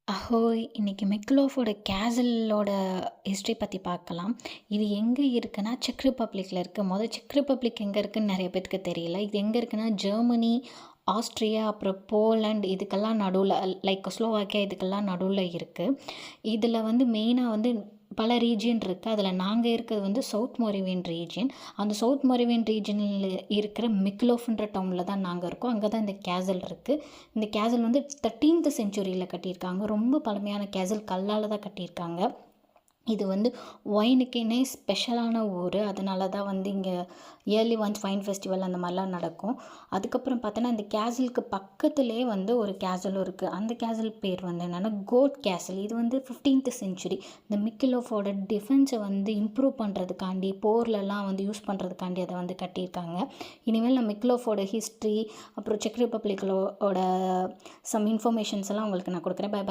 அஹோய்! இன்னைக்கு மெக்லோஃபோட கேசலோட ஹிஸ்ட்ரி பத்தி பார்க்கலாம். இது எங்க இருக்குன்னா, செக் ரிப்பப்ளிக்ல இருக்கு. செக் ரிப்பப்ளிக் எங்க இருக்குன்னு நெறைய பேத்துக்கு தெரியல. இது எங்க இருக்குன்னா, ஜெர்மனி, ஆஸ்ட்ரியா, அப்புறம் போலண்ட் இதுக்கெல்லாம் நடுவுல லைக் ஸ்லோவாக்கியா இதுக்கெல்லாம் நடுவுல இருக்கு. இதில வந்து மெயினா வந்து பல ரீஜியன் இருக்கு. அதில நாங்க இருக்கிறது வந்து சவுத் மொரிவியன் ரீஜியன். அந்த சவுத் மொரிவியன் ரீஜியன்ல இருக்கிற மிக்லோஃப்ன்ற டவுன்ல தான் நாங்க இருக்கோம். அங்க தான் இந்த கேசல் இருக்கு. இந்த கேசல் வந்து 13th செஞ்சுரியில கட்டியிருக்காங்க. ரொம்ப பழமையான கேசல். கல்லால தான் கட்டியிருக்காங்க. இது வந்து ஒயினுக்குன்னே ஸ்பெஷலான ஊர். அதனால தான் வந்து இங்கே இயர்லி ஒன்ஸ் ஒயின் ஃபெஸ்டிவல் அந்த மாதிரிலாம் நடக்கும். அதுக்கப்புறம் பார்த்தோன்னா, இந்த கேசலுக்கு பக்கத்திலே வந்து ஒரு கேசலும் இருக்குது. அந்த கேசல் பேர் வந்து என்னென்னா கோட் கேசல். இது வந்து 15th செஞ்சுரி இந்த மிக்கிலோஃபோட டிஃபென்ஸை வந்து இம்ப்ரூவ் பண்ணுறதுக்காண்டி, போர்லலாம் வந்து யூஸ் பண்ணுறதுக்காண்டி அதை வந்து கட்டியிருக்காங்க. இனிமேல் நான் மிக்கிலோஃபோட ஹிஸ்ட்ரி, அப்புறம் செக் ரிப்பப்ளிக்கோட சம் இன்ஃபர்மேஷன்ஸ் எல்லாம் உங்களுக்கு நான் கொடுக்குறேன். Bye by.